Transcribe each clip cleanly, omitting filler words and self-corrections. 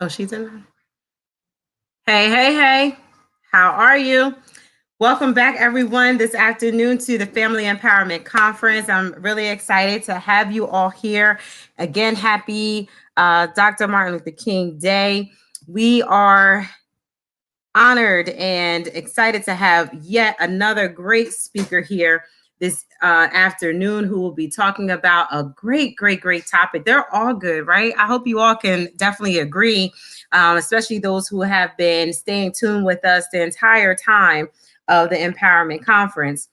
Oh, she's in. Hey, hey, hey. How are you? Welcome back, everyone, this afternoon to the Family Empowerment Conference. I'm really excited to have you all here. Again, happy Dr. Martin Luther King Day. We are honored and excited to have yet another great speaker here this afternoon who will be talking about a great topic. They're all good, right? I hope you all can definitely agree, especially those who have been staying tuned with us the entire time of the Empowerment Conference.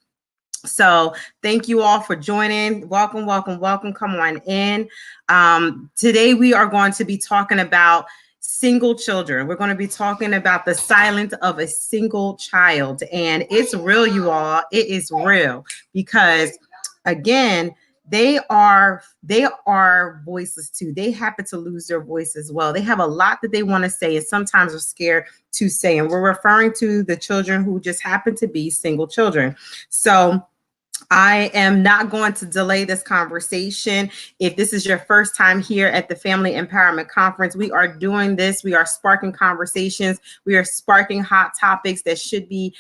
So thank you all for joining. Welcome. Come on in. Today we are going to be talking about single children. We're going to be talking about the silence of a single child. And it's real, you all. It is real because, again, they are voiceless too. They happen to lose their voice as well. They have a lot that they want to say and sometimes are scared to say. And we're referring to the children who just happen to be single children. So I am not going to delay this conversation. If this is your first time here at the Family Empowerment Conference, we are doing this. We are sparking conversations. We are sparking hot topics that should be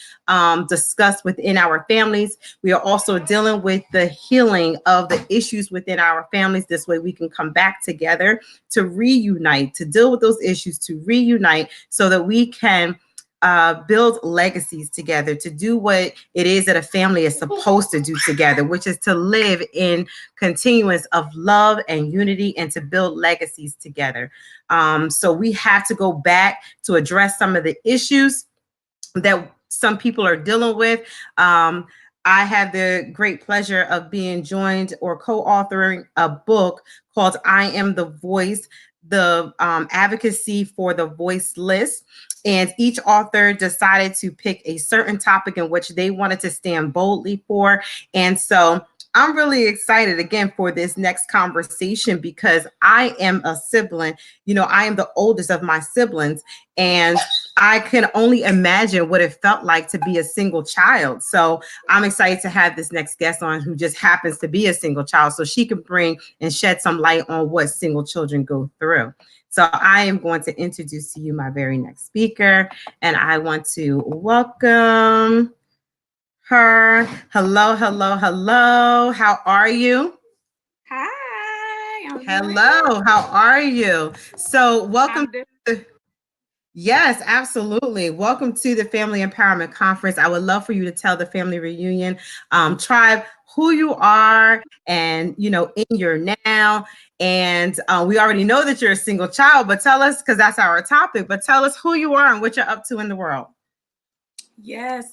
discussed within our families. We are also dealing with the healing of the issues within our families. This way we can come back together to reunite, to deal with those issues, to reunite so that we can build legacies together, to do what it is that a family is supposed to do together, which is to live in continuance of love and unity and to build legacies together. So we have to go back to address some of the issues that some people are dealing with. I had the great pleasure of being joined or co-authoring a book called I Am the Voice, the Advocacy for the Voiceless. And each author decided to pick a certain topic in which they wanted to stand boldly for. And so I'm really excited again for this next conversation because I am a sibling. You know, I am the oldest of my siblings, and I can only imagine what it felt like to be a single child. So I'm excited to have this next guest on who just happens to be a single child so she can bring and shed some light on what single children go through. So I am going to introduce to you my very next speaker, and I want to welcome her. Hello. How are you? Hi. Hello. How are you? So welcome. Yes, absolutely. Welcome to the Family Empowerment Conference. I would love for you to tell the Family Reunion tribe who you are and, you know, in your now. And we already know that you're a single child, but tell us, because that's our topic, but tell us who you are and what you're up to in the world. Yes.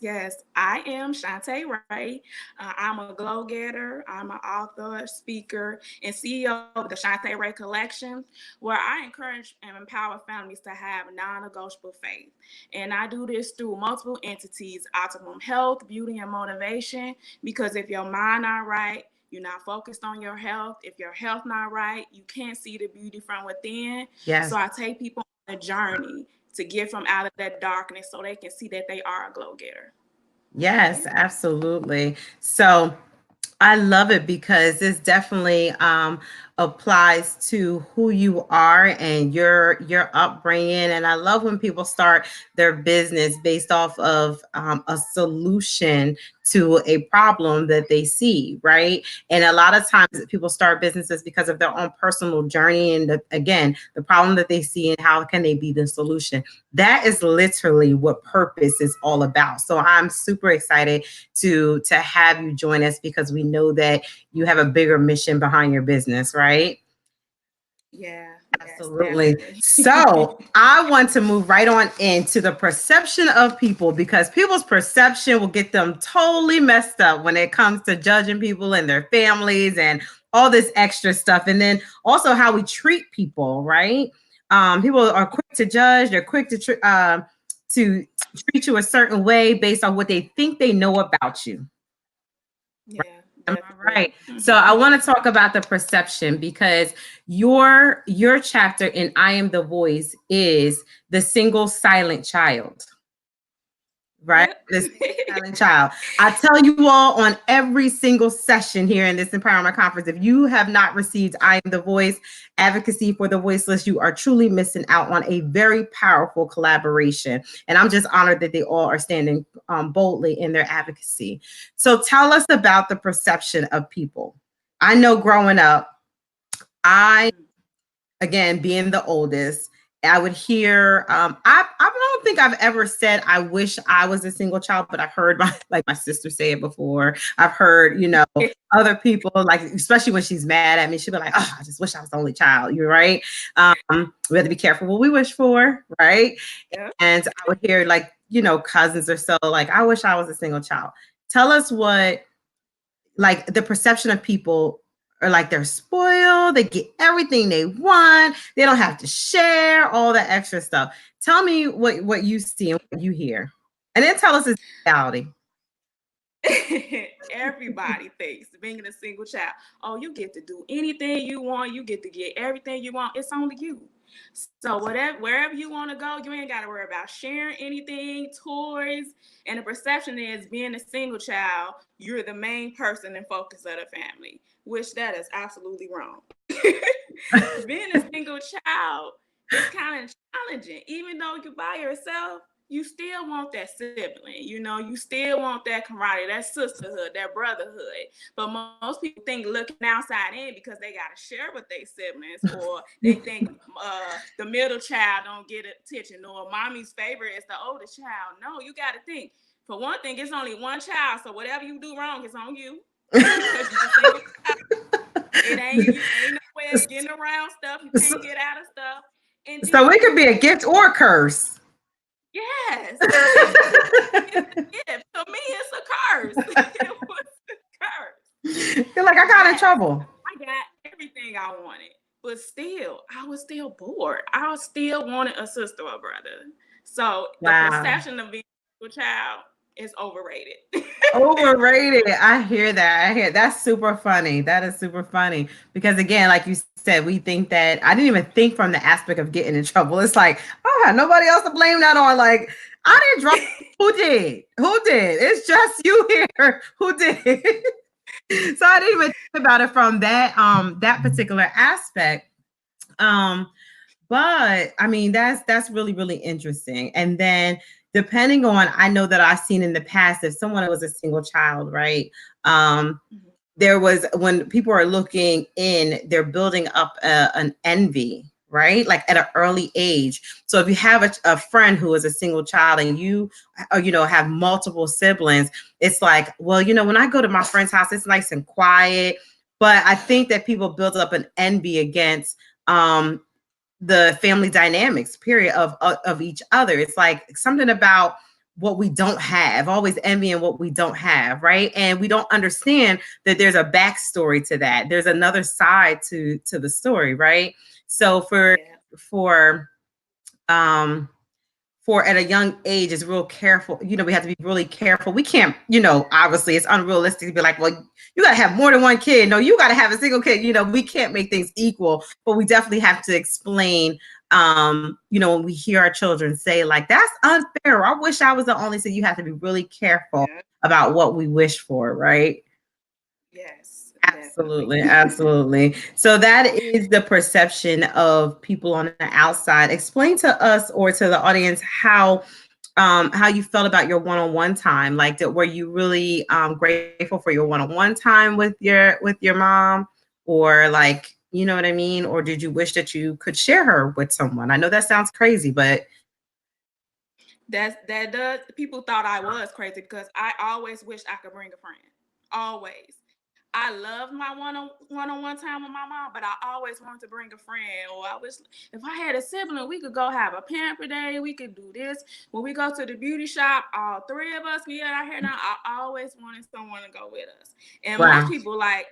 I am Chantai Rae. I'm a go-getter. I'm an author, speaker, and CEO of the Chantairae Collection, where I encourage and empower families to have non-negotiable faith. And I do this through multiple entities: optimum health, beauty, and motivation. Because if your mind not right, you're not focused on your health. If your health not right, you can't see the beauty from within. Yes. So I take people on a journey to get from out of that darkness so they can see that they are a glow getter. Yes, absolutely. So I love it because this definitely applies to who you are and your upbringing. And I love when people start their business based off of a solution to a problem that they see, right? And a lot of times people start businesses because of their own personal journey and again, the problem that they see and how can they be the solution. That is literally what purpose is all about. So I'm super excited to have you join us because we know that you have a bigger mission behind your business, right? Yeah. Absolutely. So I want to move right on into the perception of people because people's perception will get them totally messed up when it comes to judging people and their families and all this extra stuff. And then also how we treat people, right? People are quick to judge. They're quick to treat you a certain way based on what they think they know about you. Yeah. Am I right? So I want to talk about the perception because your chapter in I Am the Voice is the single silent child. right? Yep. This silent child. I tell you all on every single session here in this empowerment conference, if you have not received I Am the Voice Advocacy for the Voiceless, you are truly missing out on a very powerful collaboration. And I'm just honored that they all are standing boldly in their advocacy. So tell us about the perception of people. I know growing up, again, being the oldest, I would hear, I don't think I've ever said, I wish I was a single child, but I've heard my sister say it before. I've heard, other people, like, especially when she's mad at me, she'll be like, oh, I just wish I was the only child. You're right. We have to be careful what we wish for. Right. Yep. And I would hear like, cousins or so, like, I wish I was a single child. Tell us what, like, the perception of people are like they're spoiled, they get everything they want, they don't have to share all that extra stuff. Tell me what you see and what you hear, and then tell us the reality. Everybody thinks being a single child, oh, you get to do anything you want, you get to get everything you want, it's only you. So wherever you want to go, you ain't got to worry about sharing anything, toys. And the perception is being a single child, you're the main person and focus of the family, which that is absolutely wrong. Being a single child is kind of challenging. Even though you're by yourself, you still want that sibling, you still want that camaraderie, that sisterhood, that brotherhood. But most people think looking outside in because they got to share with their siblings, or they think the middle child don't get attention, or mommy's favorite is the oldest child. No, you got to think. For one thing, it's only one child, so whatever you do wrong, it's on you. It ain't no way of getting around stuff. You can't get out of stuff. And so it could be a gift or a curse. Yes. It's a gift. To me, it's a curse. It was a curse. You're like, I got in trouble. I got everything I wanted. But still, I was still bored. I still wanted a sister or brother. So the perception of being a child is overrated. Overrated. I hear that. That's super funny. That is super funny. Because again, like you said, we think that I didn't even think from the aspect of getting in trouble. It's like, oh, nobody else to blame that on. Like, I didn't drop. Who did? It's just you here. Who did? So I didn't even think about it from that particular aspect. But I mean, that's really, really interesting. And then depending on, I know that I've seen in the past, if someone was a single child, right? There was, when people are looking in, they're building up an envy, right? Like at an early age. So if you have a friend who is a single child and you have multiple siblings, it's like, well, when I go to my friend's house, it's nice and quiet. But I think that people build up an envy against the family dynamics, period, of each other. It's like something about what we don't have, always envying what we don't have, right? And we don't understand that there's a backstory to that. There's another side to the story, right? So for at a young age, is real careful. We have to be really careful. We can't, obviously it's unrealistic to be like, well, you got to have more than one kid. No, you got to have a single kid. We can't make things equal, but we definitely have to explain, when we hear our children say like, that's unfair. I wish I was the only. So you have to be really careful about what we wish for. Right. Yes. Absolutely. Absolutely. So that is the perception of people on the outside. Explain to us or to the audience how you felt about your one-on-one time. Like, were you really grateful for your one-on-one time with your mom, or like, you know what I mean? Or did you wish that you could share her with someone? I know that sounds crazy, but that does. People thought I was crazy because I always wished I could bring a friend. Always. I love my one-on-one time with my mom, but I always wanted to bring a friend. Or I wish if I had a sibling, we could go have a pamper day. We could do this. When we go to the beauty shop, all three of us, we had our hair done. I always wanted someone to go with us. And most people like,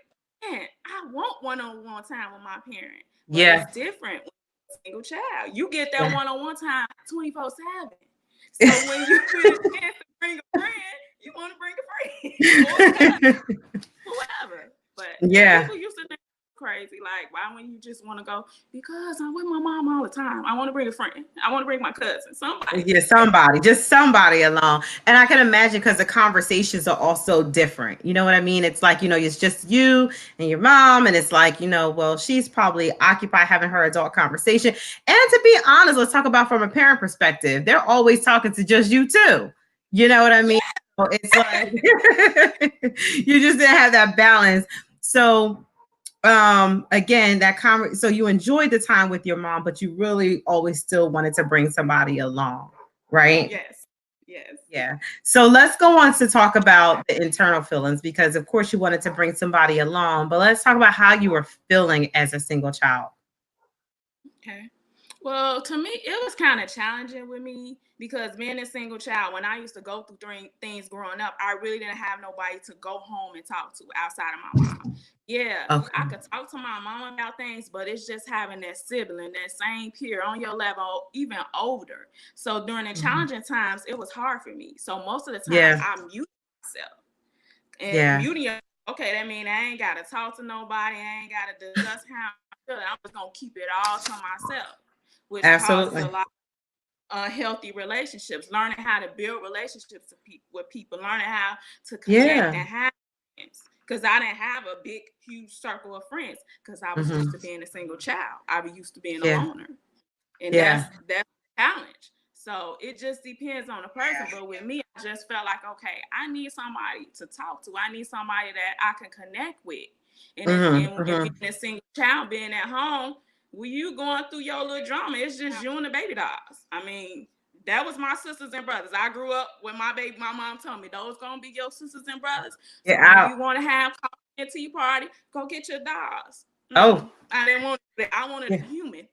man, I want one-on-one time with my parent. But it's different when you're a single child. You get that one-on-one time 24/7. So when you get a chance to bring a friend, you want to bring a friend. Whoever. But people used to think crazy. Like, why wouldn't you just want to go? Because I'm with my mom all the time. I want to bring a friend. I want to bring my cousin. Somebody. Yeah, somebody, just somebody along. And I can imagine because the conversations are also different. You know what I mean? It's like, it's just you and your mom. And it's like, well, she's probably occupied having her adult conversation. And to be honest, let's talk about from a parent perspective. They're always talking to just you too. You know what I mean? So it's like you just didn't have that balance. So again, so you enjoyed the time with your mom, but you really always still wanted to bring somebody along, right? Yes. Yeah. So let's go on to talk about the internal feelings, because of course you wanted to bring somebody along, but let's talk about how you were feeling as a single child. Okay. Well, to me, it was kind of challenging with me because being a single child, when I used to go through things growing up, I really didn't have nobody to go home and talk to outside of my mom. Yeah, Okay. I could talk to my mom about things, but it's just having that sibling, that same peer on your level, even older. So during the challenging times, it was hard for me. So most of the times, I muted myself. And muting, okay, that means I ain't got to talk to nobody. I ain't got to discuss how I'm feeling. I'm just going to keep it all to myself, which causes a lot of unhealthy relationships. Learning how to build relationships with people, learning how to connect and have friends. Because I didn't have a big, huge circle of friends because I was used to being a single child. I was used to being a loner. And that's a challenge. So it just depends on the person. But with me, I just felt like, okay, I need somebody to talk to. I need somebody that I can connect with. And being a single child, being at home, when you going through your little drama, it's just you and the baby dolls. I mean, that was my sisters and brothers. I grew up with my mom told me, those gonna be your sisters and brothers. So when you want to have a tea party, go get your dolls. Oh, I didn't want that. I wanted a human.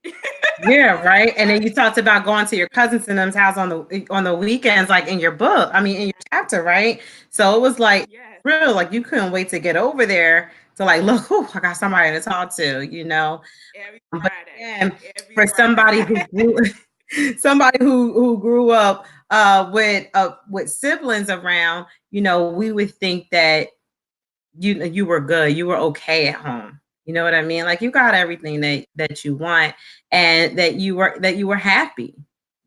Yeah, right. And then you talked about going to your cousins and them's house on the weekends, like in your book. I mean, in your chapter, right? So it was like real, like you couldn't wait to get over there to like look. I got somebody to talk to, Every Friday. For somebody who grew up with siblings around, we would think that you were good, you were okay at home. You know what I mean? Like you got everything that you want, and that you were happy,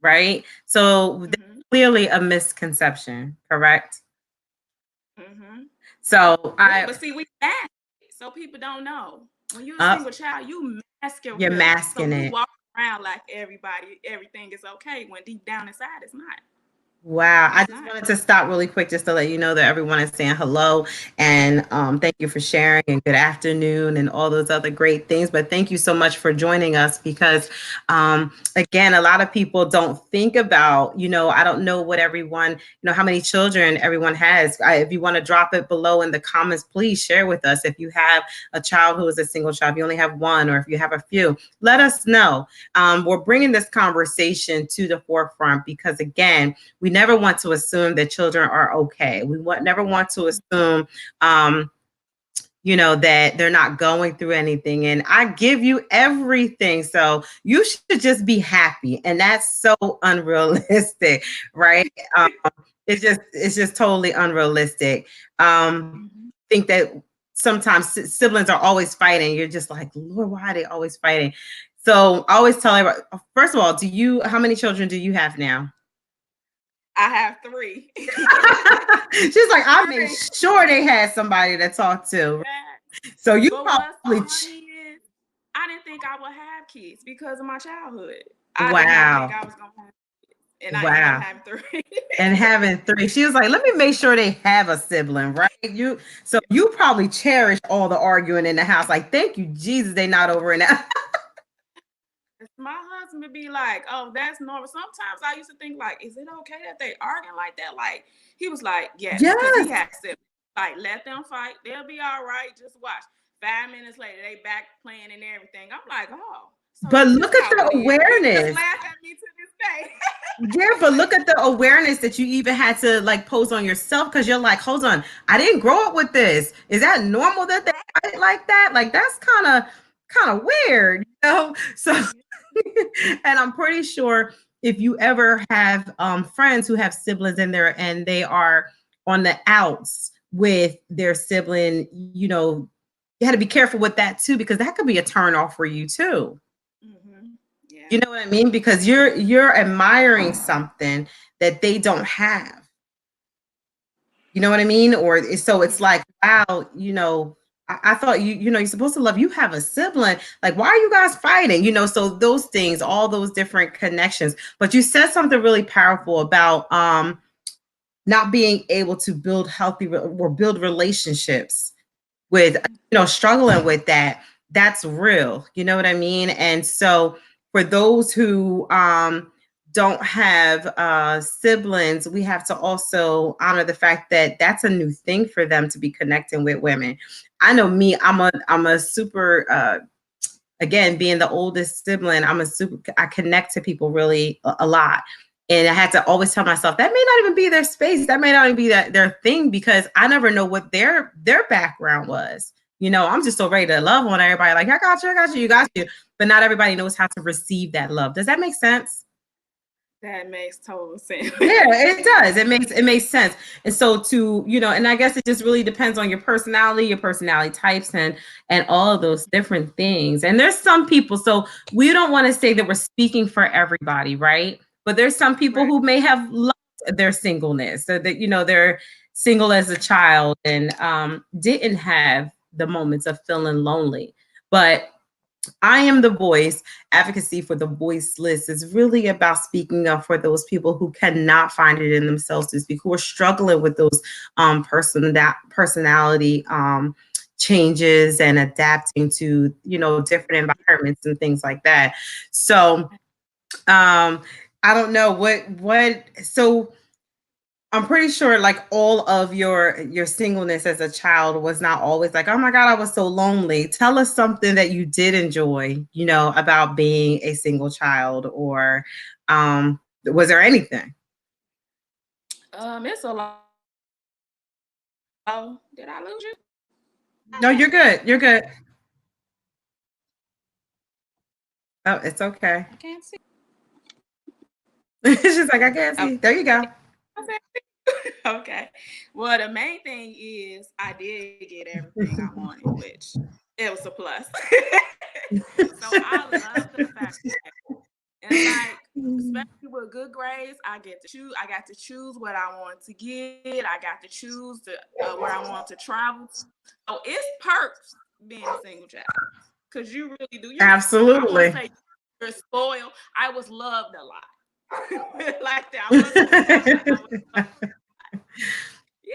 right? So clearly a misconception, correct? So but see, we mask it, so people don't know. When you're a single child, you mask your you're masking so it. you walk around like everything is okay when deep down inside it's not. Wow. I just wanted to stop really quick just to let you know that everyone is saying hello, and thank you for sharing, and good afternoon and all those other great things. But thank you so much for joining us, because again, a lot of people don't think about, I don't know what everyone, how many children everyone has. If you want to drop it below in the comments, please share with us. If you have a child who is a single child, if you only have one, or if you have a few, let us know. We're bringing this conversation to the forefront because, again, we never want to assume that children are okay. We never want to assume, that they're not going through anything. And I give you everything. So you should just be happy. And that's so unrealistic, right? It's just totally unrealistic. Think that sometimes siblings are always fighting. You're just like, Lord, why are they always fighting? So I always tell everybody, first of all, how many children do you have now? I have 3. She's like, I made sure they had somebody to talk to. So you probably. I didn't think I would have kids because of my childhood. I did not think I was gonna have kids, and I ended up having 3. And having 3, she was like, let me make sure they have a sibling, right? So you probably cherish all the arguing in the house. Like, thank you, Jesus, they not over in that. My husband would be like, oh, that's normal. Sometimes I used to think, like, is it okay that they arguing like that? Like, he was like, yes, because he has siblings. Like, let them fight. They'll be all right. Just watch. 5 minutes later, they back playing and everything. I'm like, oh. So but look at the awareness. He just laugh at me to this day. Yeah, but look at the awareness that you even had to like pose on yourself, because you're like, hold on, I didn't grow up with this. Is that normal that they fight like that? Like, that's kind of weird, So, and I'm pretty sure if you ever have friends who have siblings in there and they are on the outs with their sibling, you had to be careful with that too, because that could be a turn off for you too. Yeah. You know what I mean? Because you're admiring something that they don't have. You know what I mean? Or so it's like, wow, I thought you're supposed to love, you have a sibling. Like, why are you guys fighting? So those things, all those different connections. But you said something really powerful about not being able to build healthy or build relationships with, struggling with that. That's real. You know what I mean? And so for those who don't have siblings, we have to also honor the fact that that's a new thing for them to be connecting with women. I know me, I'm a super again, being the oldest sibling, I connect to people really a lot. And I had to always tell myself that may not even be their space. That may not even be their thing, because I never know what their background was. I'm just so ready to love on everybody. Like, I got you, you got you. But not everybody knows how to receive that love. Does that make sense? That makes total sense. Yeah, it does. It makes sense. And so and I guess it just really depends on your personality types, and all of those different things. And there's some people, so we don't want to say that we're speaking for everybody, right? But there's some people who may have loved their singleness, so that they're single as a child and didn't have the moments of feeling lonely. But I am the voice. Advocacy for the voiceless is really about speaking up for those people who cannot find it in themselves to speak, who are struggling with those personality changes and adapting to different environments and things like that. So I don't know what so I'm pretty sure like all of your singleness as a child was not always like, oh my God, I was so lonely. Tell us something that you did enjoy, about being a single child, or was there anything? It's a lot. Oh, did I lose you? No, you're good. You're good. Oh, it's okay. I can't see. She's like, I can't see. There you go. Okay. Well, the main thing is I did get everything I wanted, which it was a plus. So I love the fact that, and like, especially with good grades, I got to choose what I want to get. I got to choose where I want to travel. So it's perks being a single child, because you really do. Absolutely. I want to say you're spoiled. I was loved a lot. Like that. I wasn't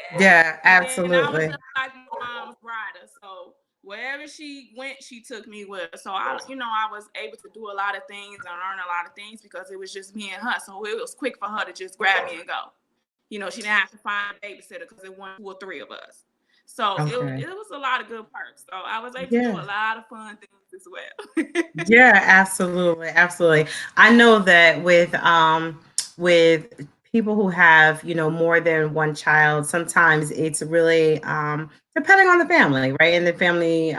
Yeah, and I was absolutely. just like my mom's bride. So wherever she went, she took me with her. So I was able to do a lot of things and learn a lot of things because it was just me and her. So it was quick for her to just grab me and go. She didn't have to find a babysitter because it wasn't 2 or 3 of us. So it was a lot of good perks. So I was able to do a lot of fun things as well. Yeah, absolutely, absolutely. I know that with people who have more than one child, sometimes it's really depending on the family, right? And the family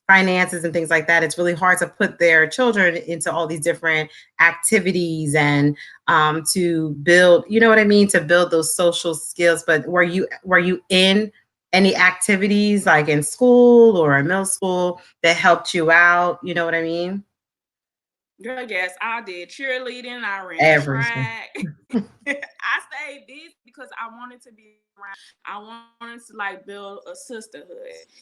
finances and things like that. It's really hard to put their children into all these different activities and to build, you know what I mean, to build those social skills. But were you in any activities like in school or in middle school that helped you out? You know what I mean? Girl, yes, I did cheerleading. I ran Everything. track. I stayed busy because I wanted to be around. I wanted to like build a sisterhood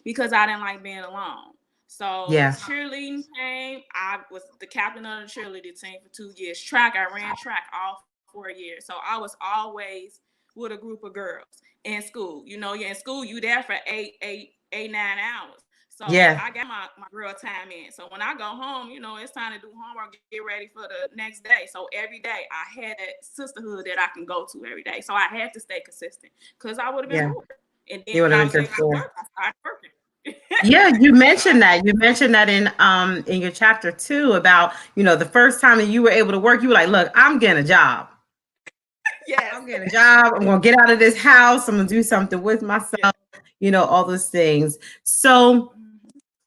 because I didn't like being alone. So Yeah. cheerleading came. I was the captain of the cheerleading team for 2 years. Track, I ran track all 4 years. So I was always with a group of girls in school. You're in school, you there for 9 hours. So Yeah. I got my real time in. So when I go home, it's time to do homework, get ready for the next day. So every day I had that sisterhood that I can go to every day. So I had to stay consistent because I would have been bored. And then You would when I have was been able just to bored. work, I started working. Yeah, you mentioned that. You mentioned that in your chapter 2 about, the first time that you were able to work, you were like, look, I'm getting a job. Yes. I'm getting a job. I'm gonna get out of this house. I'm gonna do something with myself, all those things. So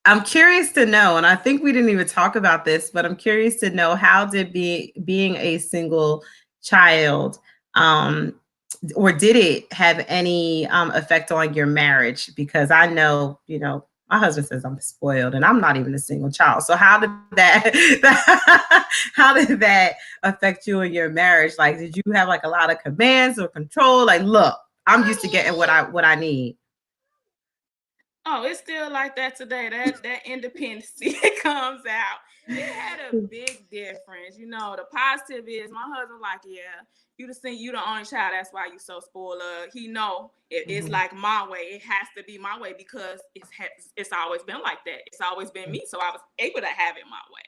I'm curious to know, and I think we didn't even talk about this, but I'm curious to know, how did being a single child, or did it have any effect on your marriage? Because I know, My husband says I'm spoiled, and I'm not even a single child. So how did that how did that affect you in your marriage? Like, did you have like a lot of commands or control? Like, look, I'm used to getting what I need. Oh, it's still like that today. That independency comes out. It had a big difference. You know, the positive is my husband like, yeah, you the only child. That's why you so spoiled. He know it's like my way. It has to be my way because it's always been like that. It's always been me. So I was able to have it my way.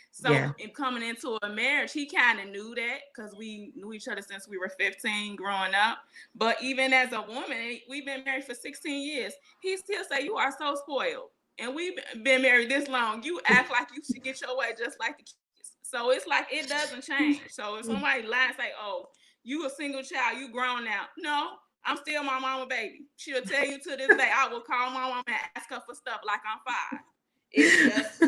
So Yeah. in coming into a marriage, he kind of knew that because we knew each other since we were 15 growing up. But even as a woman, we've been married for 16 years. He still say, you are so spoiled. And we've been married this long. You act like you should get your way just like the kids. So it's like it doesn't change. So if somebody lies, say, oh, you a single child, you grown now. No, I'm still my mama baby. She'll tell you to this day, I will call my mama and ask her for stuff like I'm 5. It's just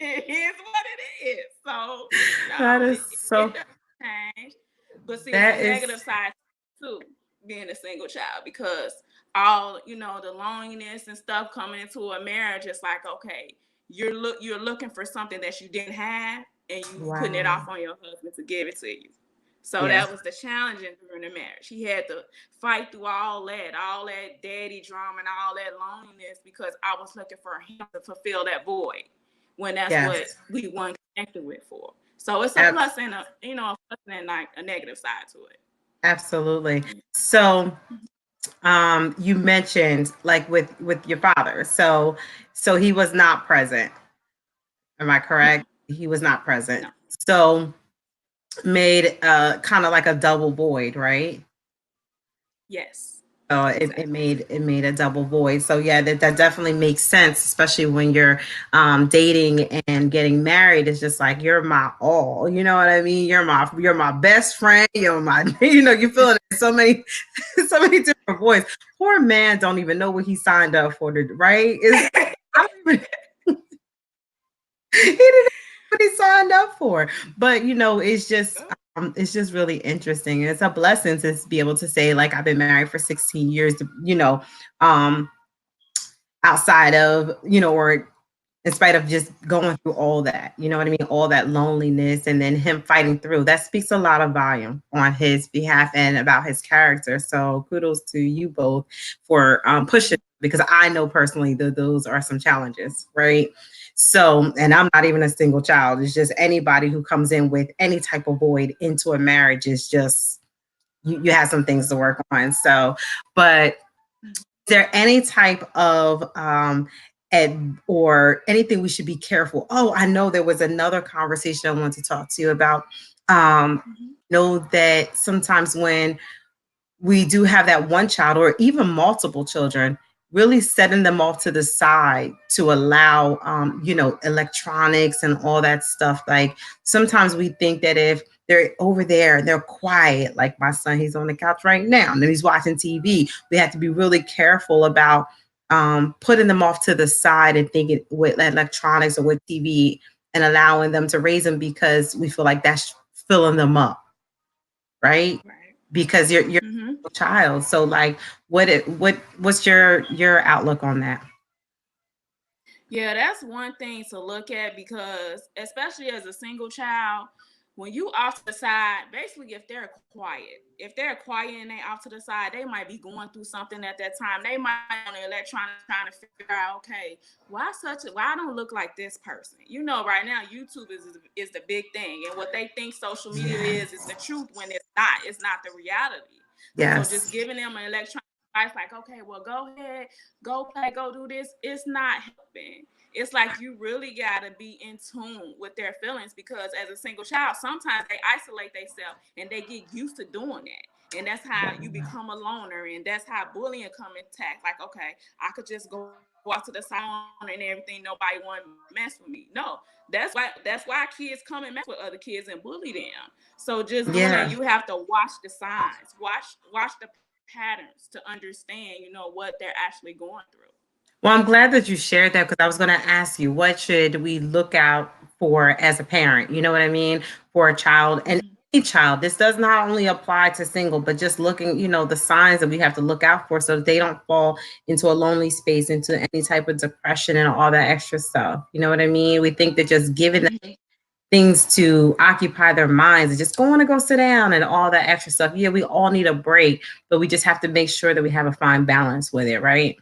it is what it is. So That no, is so it doesn't change. But see, it's a that negative is side too, being a single child, because all the loneliness and stuff coming into a marriage, it's like, okay, you're looking for something that you didn't have, and you putting it wow. off on your husband to give it to you. So Yes. that was the challenge during the marriage. He had to fight through all that daddy drama and all that loneliness, because I was looking for him to fulfill that void when that's what Yes. we weren't connected with for. So it's a Abs- plus and a plus and like a negative side to it. Absolutely. So you mentioned like with your father. So he was not present. Am I No, correct? He was not present. no, So made kind of like a double void, right? yes, So it exactly. made a double void. So yeah, that definitely makes sense, especially when you're dating and getting married. It's just like you're my all. You know what I mean? You're my best friend. You're my you're feeling it so many so many different voids. Poor man don't even know what he signed up for. Right? Is I don't even he didn't know what he signed up for. But it's just really interesting. It's a blessing to be able to say, like, I've been married for 16 years, um, outside of, or in spite of just going through all that, you know what I mean? All that loneliness and then him fighting through. That speaks a lot of volume on his behalf and about his character. So kudos to you both for pushing, because I know personally that those are some challenges, right? So, and I'm not even a single child. It's just anybody who comes in with any type of void into a marriage is just, you have some things to work on. So, but is there any type of or anything we should be careful? Oh, I know there was another conversation I wanted to talk to you about. Know that sometimes when we do have that one child or even multiple children, really setting them off to the side to allow electronics and all that stuff. Like, sometimes we think that if they're over there and they're quiet, like my son, he's on the couch right now and then he's watching TV, we have to be really careful about putting them off to the side and thinking with electronics or with TV and allowing them to raise them, because we feel like that's filling them up, right? Right. Because you're Mm-hmm. a child. So like, what's your outlook on that? Yeah, that's one thing to look at, because especially as a single child, when you off to the side, basically if they're quiet and they off to the side, they might be going through something at that time. They might be on the electronics trying to figure out, okay, why I don't look like this person? Right now YouTube is the big thing, and what they think social media is the truth when it's not. It's not the reality. So just Yes. giving them an electronic advice like, okay, well, go ahead, go play, go do this, it's not helping. It's like you really got to be in tune with their feelings, because as a single child, sometimes they isolate themselves and they get used to doing that. And that's how you become a loner, and that's how bullying come intact. Like, okay, I could just go out to the side and everything. Nobody want to mess with me. No, that's why kids come and mess with other kids and bully them. So just doing that, Yeah. you have to watch the signs, watch the patterns to understand, what they're actually going through. Well, I'm glad that you shared that, because I was going to ask you, what should we look out for as a parent? You know what I mean? For a child. And child. This does not only apply to single, but just looking, the signs that we have to look out for so that they don't fall into a lonely space, into any type of depression and all that extra stuff. You know what I mean? We think that just giving them things to occupy their minds and just want to go sit down and all that extra stuff. Yeah, we all need a break, but we just have to make sure that we have a fine balance with it, right?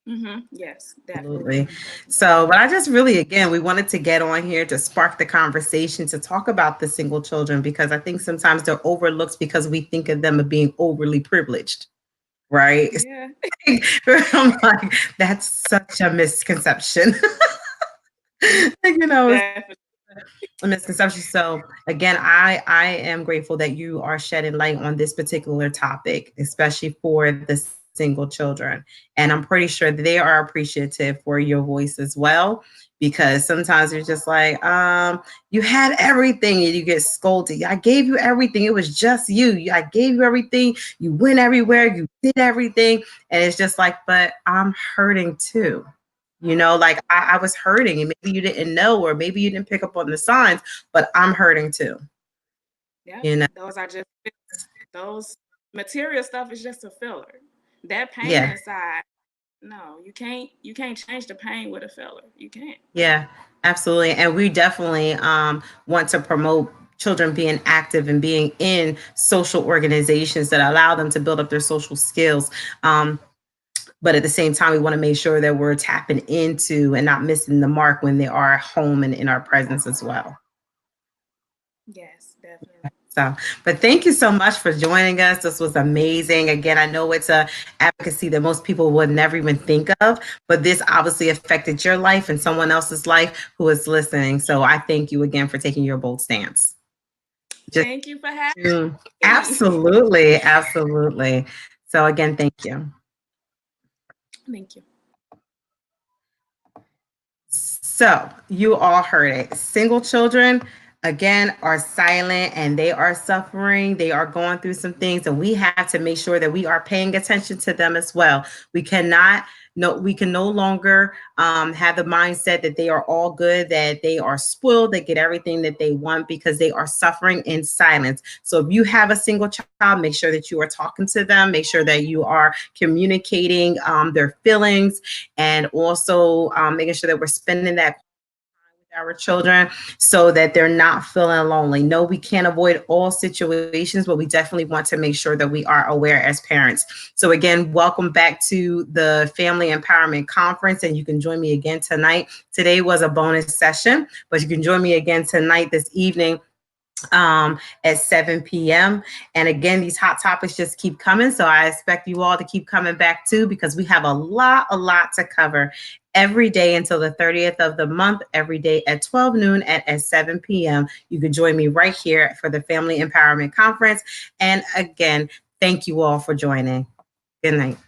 Yes, Absolutely. definitely. So, but I just really, again, we wanted to get on here to spark the conversation to talk about the single children, because I think sometimes they're overlooked because we think of them as being overly privileged, right? Yeah. I'm like, that's such a misconception. It's Definitely. a misconception. So again, I am grateful that you are shedding light on this particular topic, especially for the single children. And I'm pretty sure they are appreciative for your voice as well, because sometimes you're just like, you had everything and you get scolded. I gave you everything. It was just you. I gave you everything. You went everywhere. You did everything. And it's just like, but I'm hurting too. Like I was hurting and maybe you didn't know, or maybe you didn't pick up on the signs, but I'm hurting too. Yep. You know? Those are just those material stuff is just a filler. That pain Yeah. inside, no, you can't change the pain with a filler. You can't. Yeah, absolutely. And we definitely want to promote children being active and being in social organizations that allow them to build up their social skills. But at the same time, we want to make sure that we're tapping into and not missing the mark when they are home and in our presence as well. Yes, definitely. So, but thank you so much for joining us. This was amazing. Again, I know it's a advocacy that most people would never even think of, but this obviously affected your life and someone else's life who is listening. So I thank you again for taking your bold stance. Just Thank you for having me. absolutely, absolutely. So again, thank you. Thank you. So you all heard it. Single children, again, are silent and they are suffering. They are going through some things, and we have to make sure that we are paying attention to them as well. We cannot. No, we can no longer have the mindset that they are all good, that they are spoiled, they get everything that they want, because they are suffering in silence. So if you have a single child, make sure that you are talking to them, make sure that you are communicating their feelings, and also making sure that we're spending that our children so that they're not feeling lonely. No, we can't avoid all situations, but we definitely want to make sure that we are aware as parents. So again, welcome back to the Family Empowerment Conference, and you can join me again tonight. Today was a bonus session, but you can join me again tonight, this evening, at 7 p.m. And again, these hot topics just keep coming. So I expect you all to keep coming back too, because we have a lot to cover every day until the 30th of the month, every day at 12 noon at 7 p.m. You can join me right here for the Family Empowerment Conference. And again, thank you all for joining. Good night.